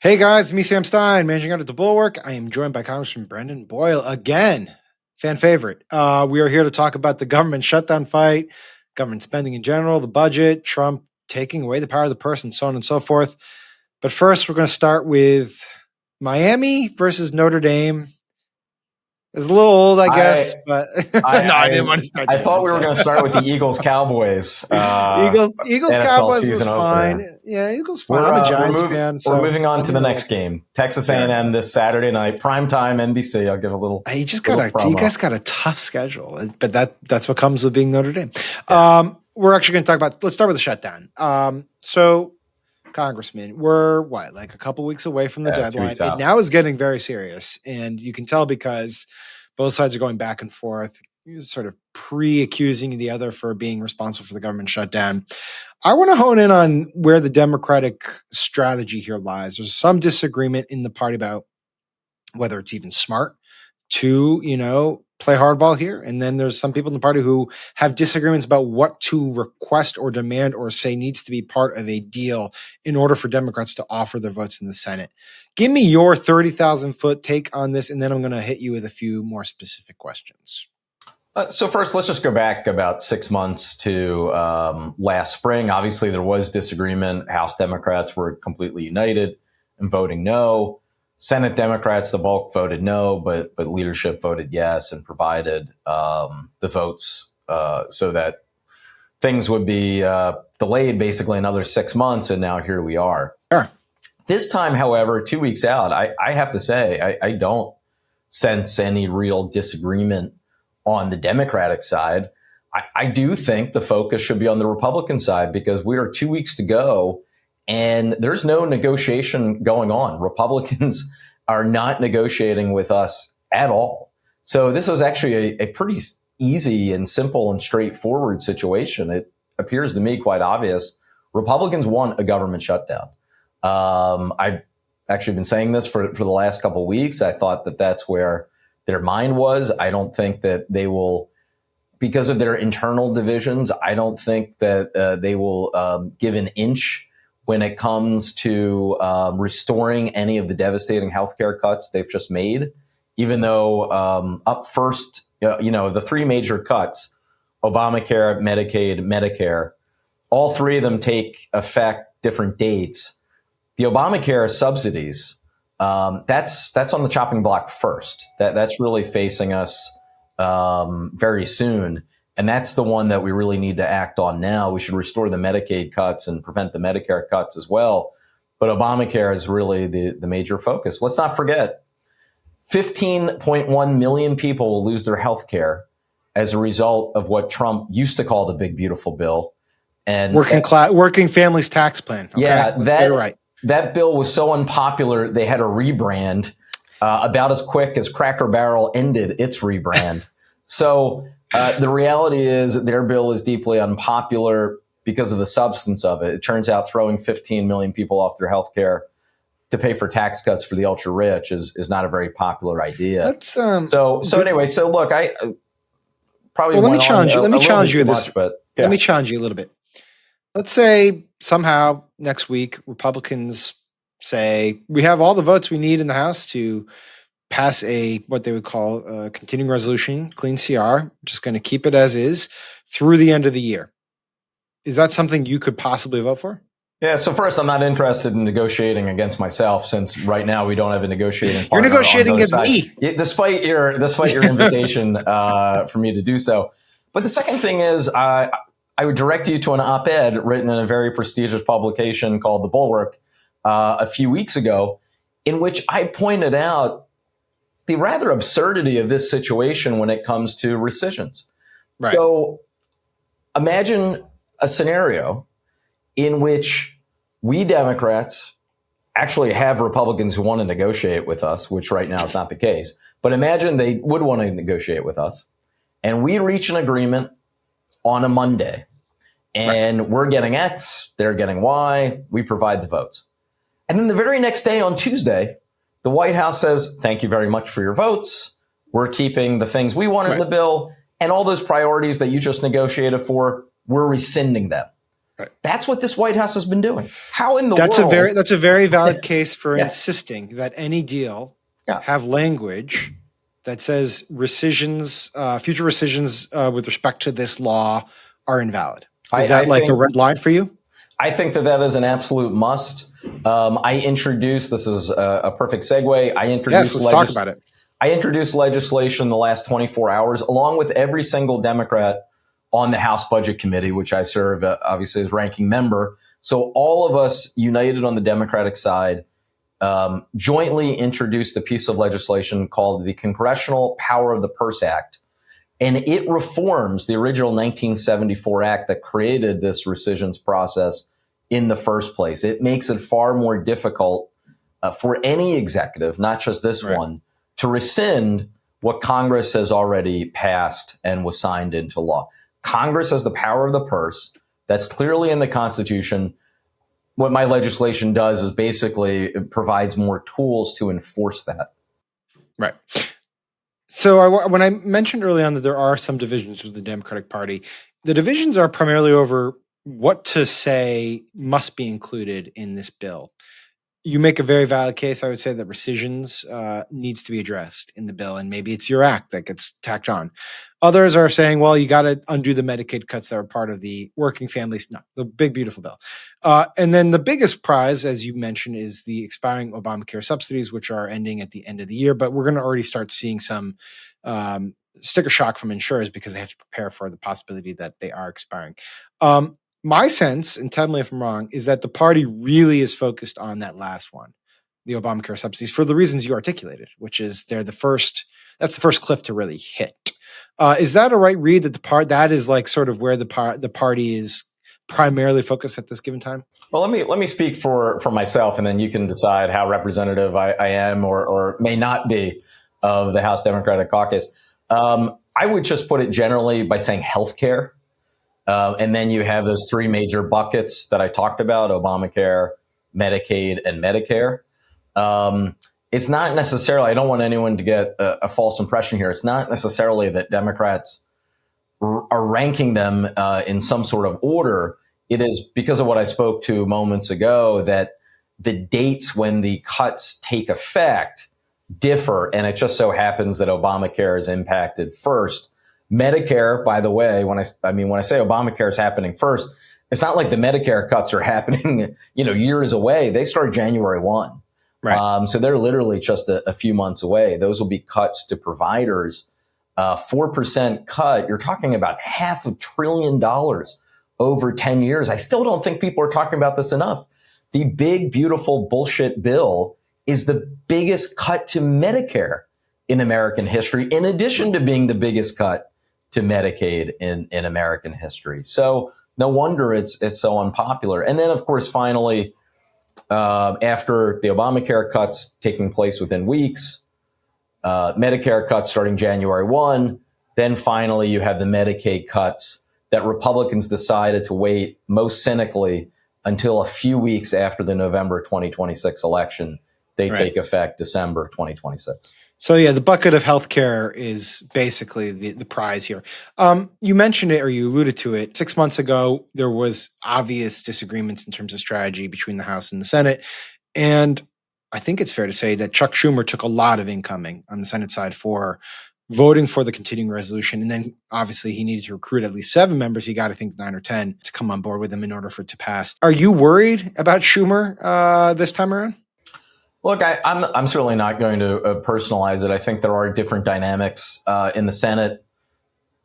Hey guys, me Sam Stein, managing editor at the Bulwark. I am joined by Congressman Brendan Boyle again, fan favorite. We are here to talk about the government shutdown fight, government spending in general, the budget, Trump taking away the power of the purse, and so on and so forth. But first, we're going to start with Miami versus Notre Dame. It's a little old, I guess, but no, I didn't want to start. I thought we were going to start with the Eagles Cowboys. Eagles NFL Cowboys season was fine. opener. Yeah, Eagles fine. I'm a Giants fan. So we're moving on to the next game, Texas A&M this Saturday night, primetime NBC. I'll give a little. You guys got a tough schedule, but that's what comes with being Notre Dame. Yeah. We're actually going to talk about. Let's start with the shutdown. So, Congressman, we're like a couple weeks away from the deadline. It now is getting very serious, and you can tell because both sides are going back and forth, sort of pre-accusing the other for being responsible for the government shutdown. I want to hone in on where the Democratic strategy here lies. There's some disagreement in the party about whether it's even smart to, play hardball here. And then there's some people in the party who have disagreements about what to request or demand or say needs to be part of a deal in order for Democrats to offer their votes in the Senate. Give me your 30,000-foot take on this, and then I'm going to hit you with a few more specific questions. So first, let's just go back about 6 months to last spring. Obviously, there was disagreement. House Democrats were completely united in voting no. Senate Democrats, the bulk, voted no, but leadership voted yes and provided the votes so that things would be delayed basically another 6 months. And now here we are. Sure. This time, however, 2 weeks out, I have to say, I don't sense any real disagreement on the Democratic side. I do think the focus should be on the Republican side because we are 2 weeks to go and there's no negotiation going on. Republicans are not negotiating with us at all. So this was actually a pretty easy and simple and straightforward situation. It appears to me quite obvious. Republicans want a government shutdown. I've actually been saying this for the last couple of weeks. I thought that that's where their mind was. I don't think that they will, because of their internal divisions, I don't think that they will give an inch when it comes to restoring any of the devastating healthcare cuts they've just made, even though up first, the three major cuts, Obamacare, Medicaid, Medicare, all three of them take effect different dates. The Obamacare subsidies, that's on the chopping block first. That's really facing us very soon. And that's the one that we really need to act on now. We should restore the Medicaid cuts and prevent the Medicare cuts as well. But Obamacare is really the major focus. Let's not forget, 15.1 million people will lose their health care as a result of what Trump used to call the big, beautiful bill. And working families tax plan. Okay? Yeah, let's get it right. That bill was so unpopular, they had a rebrand about as quick as Cracker Barrel ended its rebrand. So the reality is their bill is deeply unpopular because of the substance of it. It turns out throwing 15 million people off their health care to pay for tax cuts for the ultra rich is not a very popular idea. So look, I probably let me challenge you. Let me challenge you this. But yeah. Let me challenge you a little bit. Let's say somehow next week Republicans say we have all the votes we need in the House to pass what they would call a continuing resolution, clean CR, just going to keep it as is through the end of the year. Is that something you could possibly vote for? Yeah. So first, I'm not interested in negotiating against myself since right now we don't have a negotiating partner. You're negotiating against me. Despite your invitation for me to do so. But the second thing is I would direct you to an op-ed written in a very prestigious publication called The Bulwark a few weeks ago, in which I pointed out the rather absurdity of this situation when it comes to rescissions. Right. So imagine a scenario in which we Democrats actually have Republicans who want to negotiate with us, which right now is not the case. But imagine they would want to negotiate with us, and we reach an agreement on a Monday, and we're getting X, they're getting Y, we provide the votes. And then the very next day on Tuesday, the White House says, thank you very much for your votes. We're keeping the things we wanted in the bill, and all those priorities that you just negotiated for, we're rescinding them. That's what this White House has been doing. How in the world? That's a very valid case for insisting that any deal have language that says rescissions, future rescissions with respect to this law are invalid. Is that a red line for you? I think that is an absolute must. This is a perfect segue. Let's talk about it. I introduced legislation in the last 24 hours, along with every single Democrat on the House Budget Committee, which I serve, obviously, as ranking member. So all of us united on the Democratic side jointly introduced a piece of legislation called the Congressional Power of the Purse Act. And it reforms the original 1974 act that created this rescissions process in the first place. It makes it far more difficult for any executive, not just this one, to rescind what Congress has already passed and was signed into law. Congress has the power of the purse. That's clearly in the Constitution. What my legislation does is basically it provides more tools to enforce that. Right. So when I mentioned early on that there are some divisions with the Democratic Party, the divisions are primarily over what to say must be included in this bill. You make a very valid case, I would say, that rescissions needs to be addressed in the bill, and maybe it's your act that gets tacked on. Others are saying, well, you got to undo the Medicaid cuts that are part of the working families, no, the big, beautiful bill. And then the biggest prize, as you mentioned, is the expiring Obamacare subsidies, which are ending at the end of the year. But we're going to already start seeing some sticker shock from insurers because they have to prepare for the possibility that they are expiring. My sense, and tell me if I'm wrong, is that the party really is focused on that last one, the Obamacare subsidies, for the reasons you articulated, which is that's the first cliff to really hit. Is that a right read that that is like sort of where the party is primarily focused at this given time? Well, let me speak for myself, and then you can decide how representative I am or may not be of the House Democratic Caucus. I would just put it generally by saying healthcare. And then you have those three major buckets that I talked about: Obamacare, Medicaid, and Medicare. It's not necessarily, I don't want anyone to get a false impression here. It's not necessarily that Democrats are ranking them in some sort of order. It is because of what I spoke to moments ago, that the dates when the cuts take effect differ. And it just so happens that Obamacare is impacted first. Medicare, by the way, when I say Obamacare is happening first, it's not like the Medicare cuts are happening, years away. They start January 1. Right. So they're literally just a few months away. Those will be cuts to providers. 4% cut, you're talking about $500 billion over 10 years. I still don't think people are talking about this enough. The big, beautiful bullshit bill is the biggest cut to Medicare in American history, in addition to being the biggest cut to Medicaid in American history. So no wonder it's so unpopular. And then, of course, finally, after the Obamacare cuts taking place within weeks, Medicare cuts starting January 1, then finally you have the Medicaid cuts that Republicans decided to wait, most cynically, until a few weeks after the November 2026 election. They take effect December 2026. So, yeah, the bucket of healthcare is basically the prize here. You mentioned it, or you alluded to it. 6 months ago, there was obvious disagreements in terms of strategy between the House and the Senate. And I think it's fair to say that Chuck Schumer took a lot of incoming on the Senate side for voting for the continuing resolution. And then obviously he needed to recruit at least 7 members. He got, I think, 9 or 10 to come on board with him in order for it to pass. Are you worried about Schumer this time around? Look, I'm certainly not going to personalize it. I think there are different dynamics in the Senate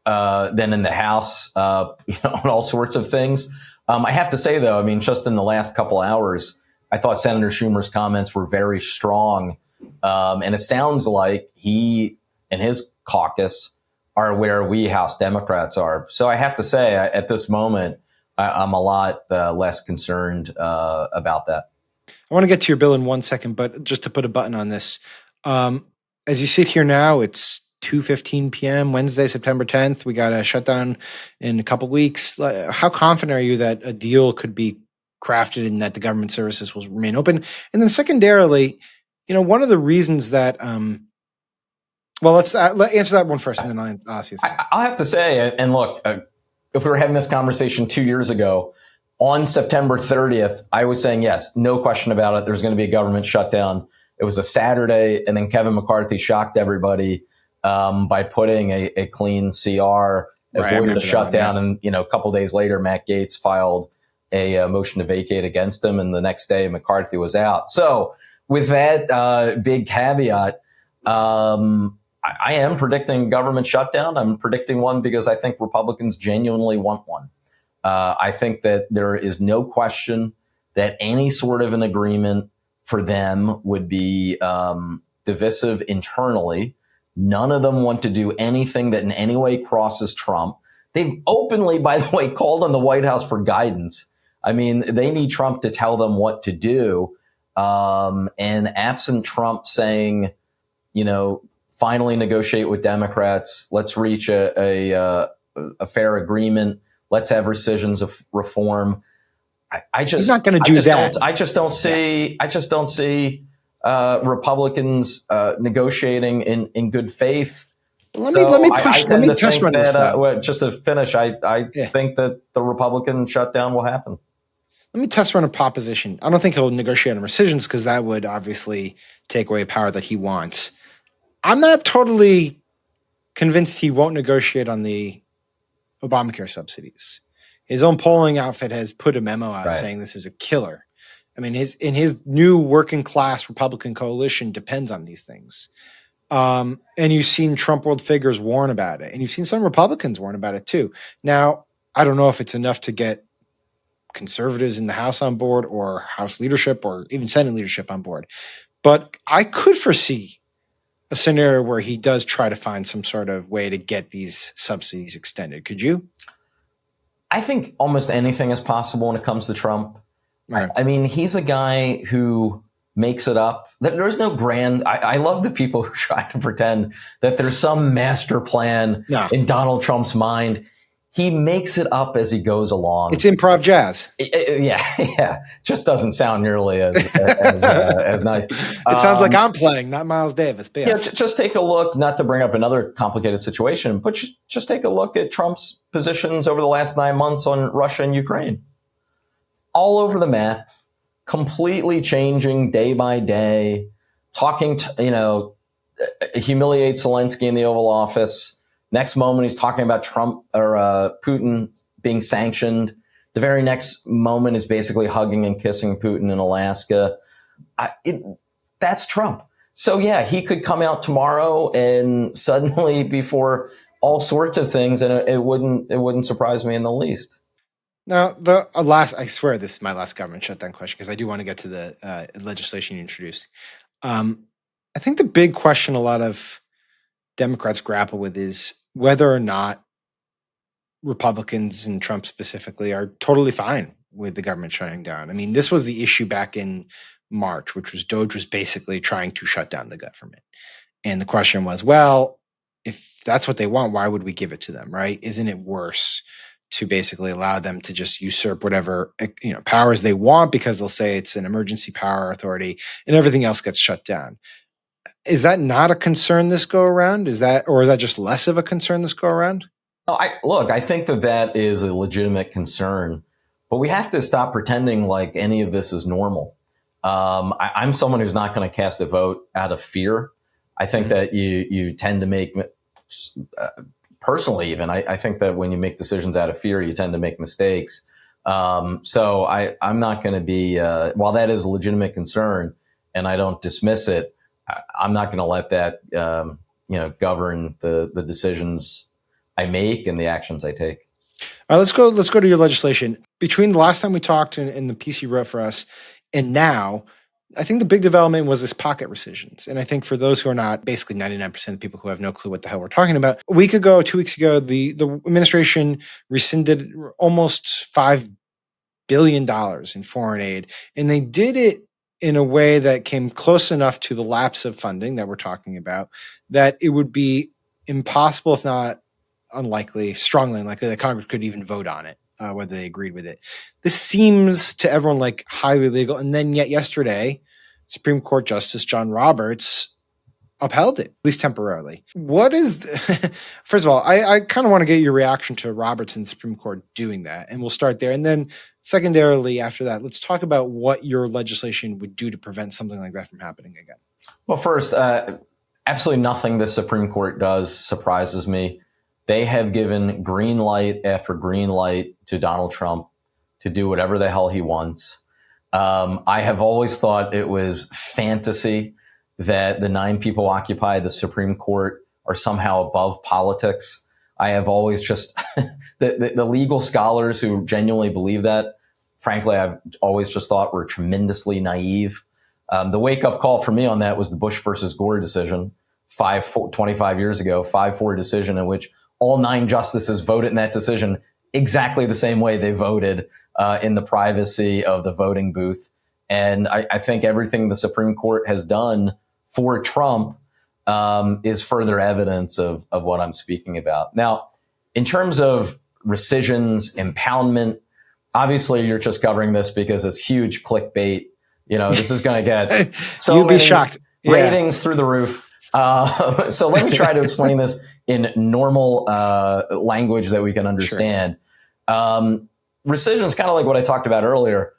than in the House, on all sorts of things. I have to say, though, just in the last couple hours, I thought Senator Schumer's comments were very strong. And it sounds like he and his caucus are where we House Democrats are. So I have to say, at this moment, I'm a lot less concerned about that. I want to get to your bill in 1 second, but just to put a button on this, as you sit here now, it's 2:15 p.m. Wednesday, September 10th. We got a shutdown in a couple weeks. How confident are you that a deal could be crafted and that the government services will remain open? And then secondarily, one of the reasons that, let's answer that one first, and then I'll ask you. I'll have to say, and look, if we were having this conversation 2 years ago, on September 30th, I was saying, yes, no question about it. There's going to be a government shutdown. It was a Saturday, and then Kevin McCarthy shocked everybody by putting a clean CR, avoided a shutdown. And, a couple of days later, Matt Gaetz filed a motion to vacate against him. And the next day, McCarthy was out. So with that big caveat, I am predicting government shutdown. I'm predicting one because I think Republicans genuinely want one. I think that there is no question that any sort of an agreement for them would be divisive internally. None of them want to do anything that in any way crosses Trump. They've openly, by the way, called on the White House for guidance. I mean, they need Trump to tell them what to do. And absent Trump saying, finally negotiate with Democrats, let's reach a fair agreement, let's have rescissions of reform. He's not going to do that. I just don't see. I just don't see Republicans negotiating in good faith. Let me test run this. Just to finish, I think that the Republican shutdown will happen. Let me test run a proposition. I don't think he'll negotiate on rescissions because that would obviously take away power that he wants. I'm not totally convinced he won't negotiate on the Obamacare subsidies. His own polling outfit has put a memo out saying this is a killer. I mean, his new working class Republican coalition depends on these things. And you've seen Trump world figures warn about it. And you've seen some Republicans warn about it too. Now, I don't know if it's enough to get conservatives in the House on board or House leadership or even Senate leadership on board. But I could foresee a scenario where he does try to find some sort of way to get these subsidies extended. Could you? I think almost anything is possible when it comes to Trump. Right. I mean, he's a guy who makes it up. There's no grand. I love the people who try to pretend that there's some master plan in Donald Trump's mind. He makes it up as he goes along. It's improv jazz. Yeah. Just doesn't sound nearly as nice. It sounds like I'm playing, not Miles Davis. But yeah, just take a look, not to bring up another complicated situation, but just take a look at Trump's positions over the last 9 months on Russia and Ukraine. All over the map, completely changing day by day, talking to, humiliate Zelensky in the Oval Office. Next moment, he's talking about Trump or Putin being sanctioned. The very next moment is basically hugging and kissing Putin in Alaska. That's Trump. So, yeah, he could come out tomorrow and suddenly be for all sorts of things, and it wouldn't surprise me in the least. Now, I swear this is my last government shutdown question because I do want to get to the legislation you introduced. I think the big question a lot of Democrats grapple with is whether or not Republicans and Trump specifically are totally fine with the government shutting down. I mean, this was the issue back in March, which was Doge was basically trying to shut down the government. And the question was, well, if that's what they want, why would we give it to them, right? Isn't it worse to basically allow them to just usurp whatever powers they want because they'll say it's an emergency power authority and everything else gets shut down? Is that not a concern this go around? Is that just less of a concern this go around? No, I think that is a legitimate concern, but we have to stop pretending like any of this is normal. I'm someone who's not going to cast a vote out of fear. I think that you tend to make, personally even, I think that when you make decisions out of fear, you tend to make mistakes. So I'm not going to be, while that is a legitimate concern and I don't dismiss it, I'm not going to let that, govern the decisions I make and the actions I take. All right, let's go to your legislation. Between the last time we talked and the piece you wrote for us and now, I think the big development was this pocket rescissions. And I think for those who are not, basically 99% of the people who have no clue what the hell we're talking about, a week ago, 2 weeks ago, the administration rescinded almost $5 billion in foreign aid. And they did it in a way that came close enough to the lapse of funding that we're talking about, that it would be impossible, if not unlikely, strongly unlikely, that Congress could even vote on it, whether they agreed with it. This seems to everyone like highly legal. And then yet yesterday, Supreme Court Justice John Roberts upheld it, at least temporarily. What is, first of all, I kind of want to get your reaction to Roberts and the Supreme Court doing that. And we'll start there. And then secondarily, after that, let's talk about what your legislation would do to prevent something like that from happening again. Well, first, absolutely nothing the Supreme Court does surprises me. They have given green light after green light to Donald Trump to do whatever the hell he wants. I have always thought it was fantasy that the 9 people occupy the Supreme Court are somehow above politics. I have always just, the legal scholars who genuinely believe that, frankly, I've always just thought were tremendously naive. The wake-up call for me on that was the Bush versus Gore decision 25 years ago, 5-4 decision in which all 9 justices voted in that decision exactly the same way they voted in the privacy of the voting booth. And I think everything the Supreme Court has done for Trump is further evidence of what I'm speaking about. Now, in terms of rescissions, impoundment, obviously you're just covering this because it's huge clickbait. You know, this is going to get so You'd be shocked. Ratings through the roof. So let me try to explain this in normal language that we can understand. Sure. Rescissions, kind of like what I talked about earlier.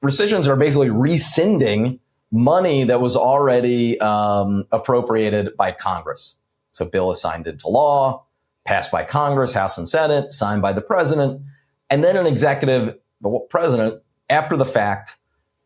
Rescissions are basically rescinding money that was already appropriated by Congress. So a bill is signed into law, passed by Congress, House and Senate, signed by the president, and then an executive, the president, after the fact,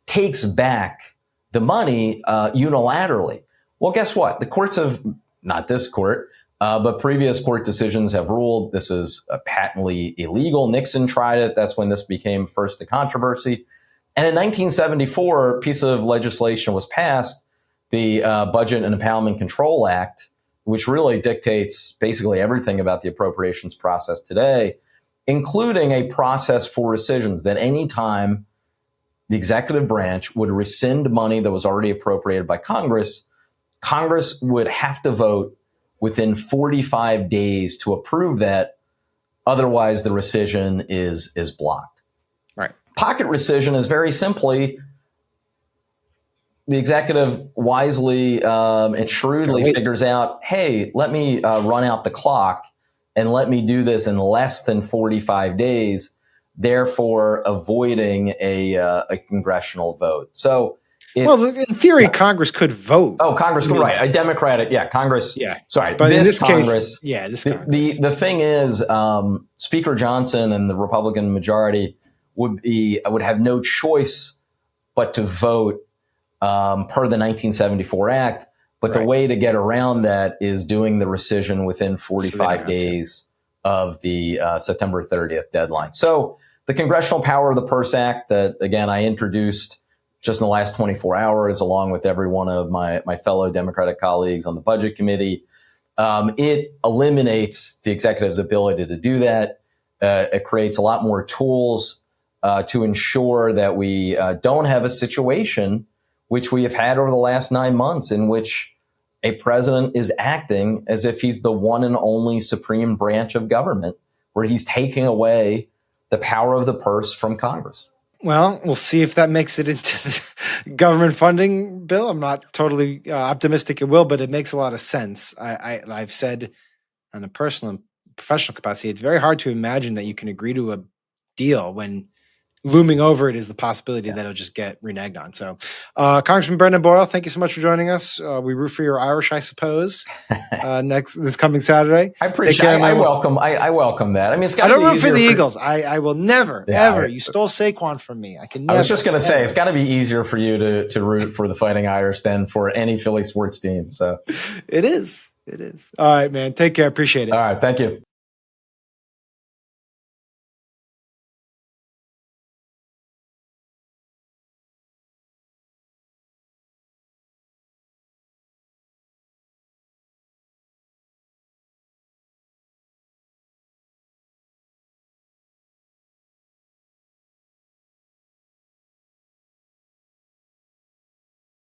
takes back the money unilaterally. Well, guess what? The courts have, not this court, but previous court decisions have ruled this is patently illegal. Nixon tried it. That's when this became first a controversy. And in 1974, a piece of legislation was passed, the Budget and Impoundment Control Act, which really dictates basically everything about the appropriations process today, including a process for rescissions that any time the executive branch would rescind money that was already appropriated by Congress, Congress would have to vote within 45 days to approve that. Otherwise, the rescission is blocked. Right. Pocket rescission is very simply the executive wisely and shrewdly figures out, hey, let me run out the clock and let me do this in less than 45 days, therefore avoiding a congressional vote. So, well, in theory, Congress could vote. Oh, Congress could, right. A Democratic, Congress. Yeah. Sorry, but in this Congress. Case, this Congress. The thing is, Speaker Johnson and the Republican majority would have no choice but to vote per the 1974 Act. But the way to get around that is doing the rescission within 45 days of the September 30th deadline. So the Congressional Power of the Purse Act that, again, I introduced just in the last 24 hours, along with every one of my fellow Democratic colleagues on the Budget Committee, it eliminates the executive's ability to do that. It creates a lot more tools to ensure that we don't have a situation which we have had over the last 9 months in which a president is acting as if he's the one and only supreme branch of government, where he's taking away the power of the purse from Congress. Well, we'll see if that makes it into the government funding bill. I'm not totally optimistic it will, but it makes a lot of sense. I've said on a personal and professional capacity, it's very hard to imagine that you can agree to a deal when looming over it is the possibility that it'll just get reneged on. So, Congressman Brendan Boyle, thank you so much for joining us. We root for your Irish, I suppose, this coming Saturday. I appreciate. I welcome that. I mean, it's got. I don't root for the Eagles. I will never, ever. You stole Saquon from me. I can. Never, I was just going to say it's got to be easier for you to root for the Fighting Irish than for any Philly sports team. So, it is. It is. All right, man. Take care. Appreciate it. All right. Thank you.